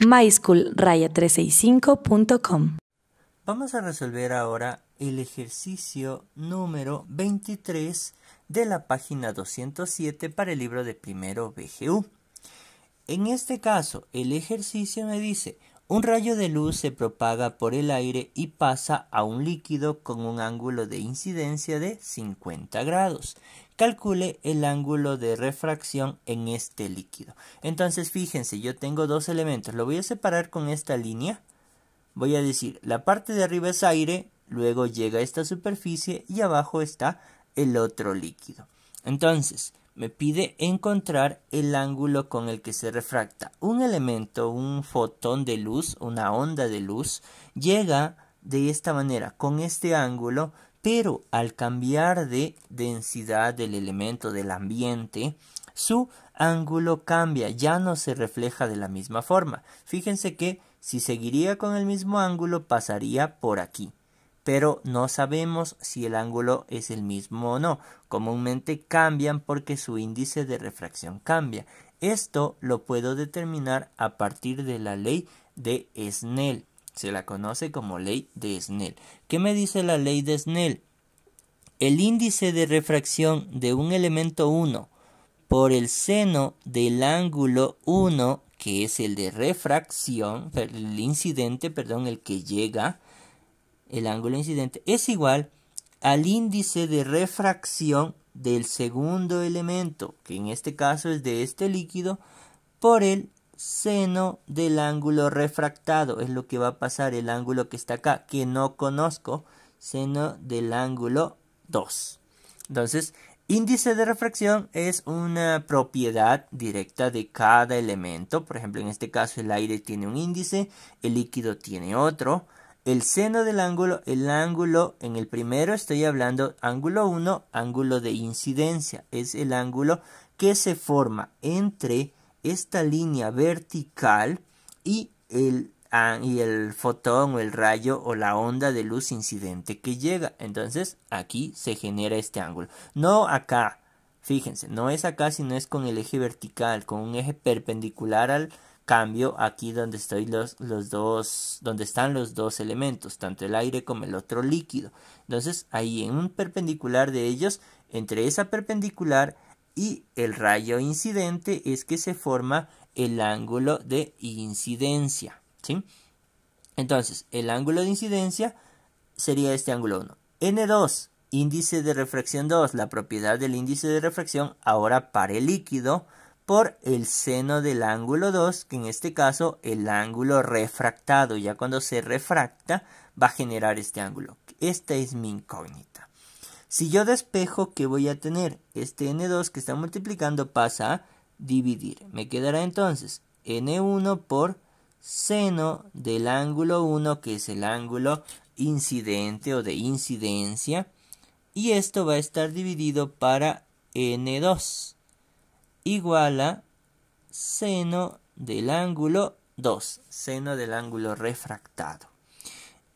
myschool-365.com. Vamos a resolver ahora el ejercicio número 23 de la página 207 para el libro de primero BGU. En este caso, el ejercicio me dice: un rayo de luz se propaga por el aire y pasa a un líquido con un ángulo de incidencia de 50 grados. Calcule el ángulo de refracción en este líquido. Entonces, fíjense, yo tengo dos elementos. Lo voy a separar con esta línea. Voy a decir, la parte de arriba es aire, luego llega esta superficie y abajo está el otro líquido. Entonces, me pide encontrar el ángulo con el que se refracta. Un elemento, un fotón de luz, una onda de luz, llega de esta manera, con este ángulo, pero al cambiar de densidad del elemento del ambiente, su ángulo cambia, ya no se refleja de la misma forma. Fíjense que si seguiría con el mismo ángulo, pasaría por aquí. Pero no sabemos si el ángulo es el mismo o no. Comúnmente cambian porque su índice de refracción cambia. Esto lo puedo determinar a partir de la ley de Snell. Se la conoce como ley de Snell. ¿Qué me dice la ley de Snell? El índice de refracción de un elemento 1 por el seno del ángulo 1, que es el de refracción, el incidente, perdón, el que llega, el ángulo incidente, es igual al índice de refracción del segundo elemento, que en este caso es de este líquido, por el seno del ángulo refractado. Es lo que va a pasar, el ángulo que está acá, que no conozco, seno del ángulo 2. Entonces, índice de refracción es una propiedad directa de cada elemento. Por ejemplo, en este caso el aire tiene un índice, el líquido tiene otro. El seno del ángulo, el ángulo en el primero estoy hablando ángulo 1, ángulo de incidencia. Es el ángulo que se forma entre esta línea vertical y el fotón o el rayo o la onda de luz incidente que llega. Entonces aquí se genera este ángulo. No acá, fíjense, no es acá, sino es con el eje vertical, con un eje perpendicular al cambio aquí donde estoy donde están los dos elementos, tanto el aire como el otro líquido. Entonces ahí en un perpendicular de ellos, entre esa perpendicular y el rayo incidente, es que se forma el ángulo de incidencia, ¿sí? Entonces el ángulo de incidencia sería este ángulo 1. N2, índice de refracción 2, la propiedad del índice de refracción ahora para el líquido, por el seno del ángulo 2, que en este caso el ángulo refractado. Ya cuando se refracta va a generar este ángulo. Esta es mi incógnita. Si yo despejo, ¿qué voy a tener? Este N2 que está multiplicando pasa a dividir. Me quedará entonces N1 por seno del ángulo 1, que es el ángulo incidente o de incidencia. Y esto va a estar dividido para N2. Igual a seno del ángulo 2, seno del ángulo refractado.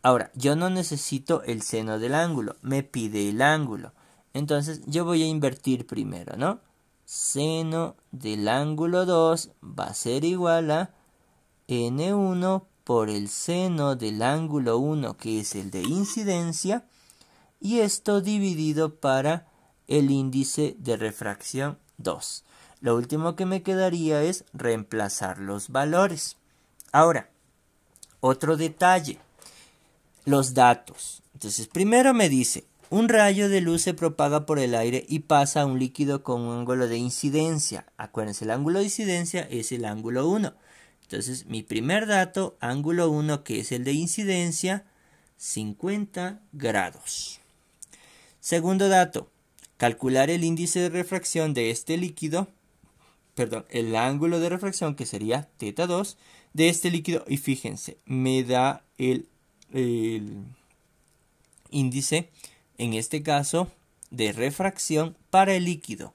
Ahora, yo no necesito el seno del ángulo, me pide el ángulo. Entonces, yo voy a invertir primero, ¿no? Seno del ángulo 2 va a ser igual a N1 por el seno del ángulo 1, que es el de incidencia, y esto dividido para el índice de refracción 2. Lo último que me quedaría es reemplazar los valores. Ahora, otro detalle, los datos. Entonces, primero me dice, un rayo de luz se propaga por el aire y pasa a un líquido con un ángulo de incidencia. Acuérdense, el ángulo de incidencia es el ángulo 1. Entonces, mi primer dato, ángulo 1, que es el de incidencia, 50 grados. Segundo dato, calcular el índice de refracción de este líquido, el ángulo de refracción, que sería θ2 de este líquido, y fíjense, me da el índice, en este caso, de refracción para el líquido.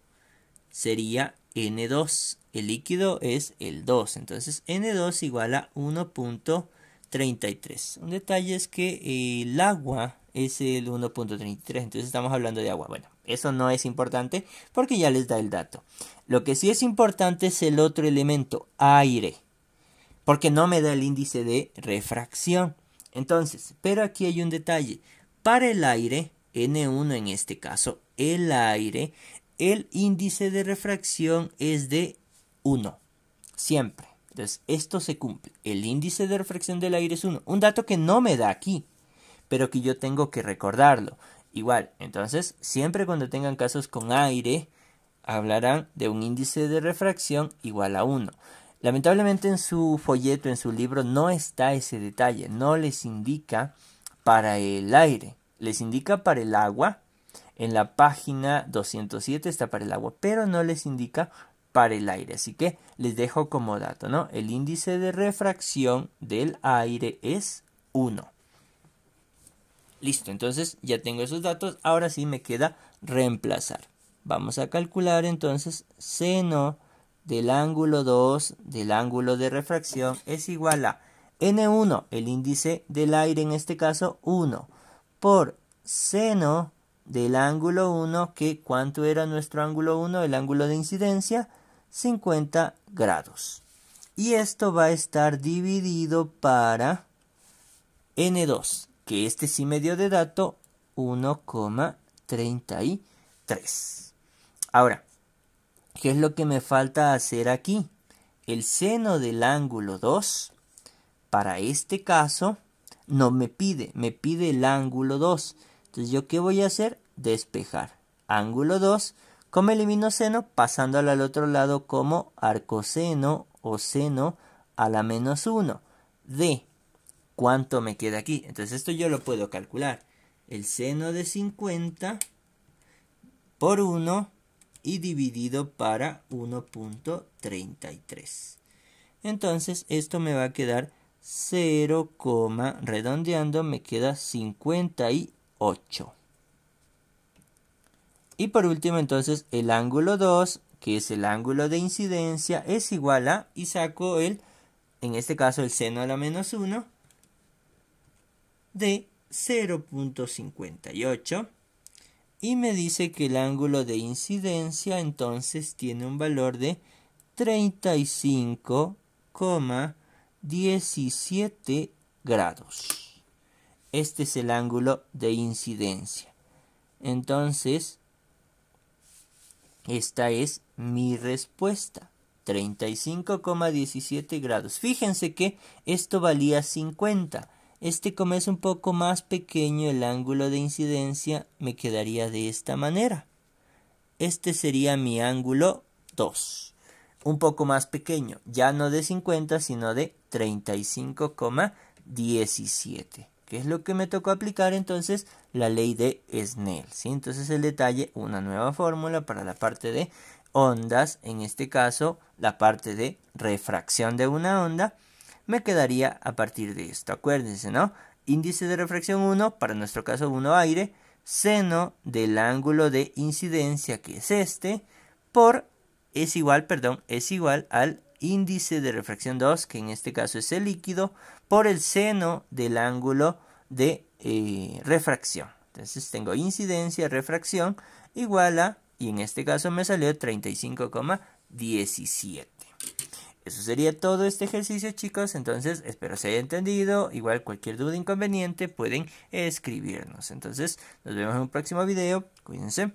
Sería N2, el líquido es el 2, entonces N2 igual a 1.33. Un detalle es que el agua es el 1.33, entonces estamos hablando de agua. Bueno, eso no es importante porque ya les da el dato. Lo que sí es importante es el otro elemento, aire. porque no me da el índice de refracción. Entonces, pero aquí hay un detalle. Para el aire, N1 en este caso, el aire, el índice de refracción es de 1. Siempre. Entonces, esto se cumple. El índice de refracción del aire es 1. Un dato que no me da aquí, pero que yo tengo que recordarlo. Igual, entonces, siempre cuando tengan casos con aire, hablarán de un índice de refracción igual a 1. Lamentablemente en su folleto, en su libro, no está ese detalle. No les indica para el aire. Les indica para el agua. En la página 207 está para el agua, pero no les indica para el aire. Así que les dejo como dato, ¿no? El índice de refracción del aire es 1. Listo, entonces ya tengo esos datos. Ahora sí me queda reemplazar. Vamos a calcular entonces seno del ángulo 2 del ángulo de refracción es igual a N1, el índice del aire en este caso 1, por seno del ángulo 1, que ¿cuánto era nuestro ángulo 1? El ángulo de incidencia, 50 grados. Y esto va a estar dividido para N2, que este sí me dio de dato 1,33. Ahora, ¿qué es lo que me falta hacer aquí? El seno del ángulo 2, para este caso, no me pide el ángulo 2. Entonces, ¿yo qué voy a hacer? Despejar. Ángulo 2, ¿cómo elimino seno? Pasándolo al otro lado como arcoseno o seno a la menos 1 de ¿cuánto me queda aquí? Entonces, esto yo lo puedo calcular. El seno de 50 por 1 y dividido para 1,33. Entonces, esto me va a quedar 0, redondeando, me queda 58. Y por último, entonces, el ángulo 2, que es el ángulo de incidencia, es igual a, y saco en este caso, el seno a la menos 1 de 0,58. Y me dice que el ángulo de incidencia entonces tiene un valor de 35,17 grados. Este es el ángulo de incidencia. Entonces, esta es mi respuesta. 35,17 grados. Fíjense que esto valía 50. Como es un poco más pequeño el ángulo de incidencia, me quedaría de esta manera. Este sería mi ángulo 2. Un poco más pequeño, ya no de 50, sino de 35,17. ¿Qué es lo que me tocó aplicar entonces? La ley de Snell, ¿sí? Entonces el detalle, una nueva fórmula para la parte de ondas, en este caso la parte de refracción de una onda, me quedaría a partir de esto. Acuérdense, ¿no? Índice de refracción 1, para nuestro caso 1 aire, seno del ángulo de incidencia, que es es igual al índice de refracción 2, que en este caso es el líquido, por el seno del ángulo de refracción. Entonces tengo incidencia, refracción, igual a, y en este caso me salió 35,17. Eso sería todo este ejercicio, chicos. Entonces, espero se haya entendido. Igual cualquier duda, inconveniente, pueden escribirnos. Entonces, nos vemos en un próximo video. Cuídense.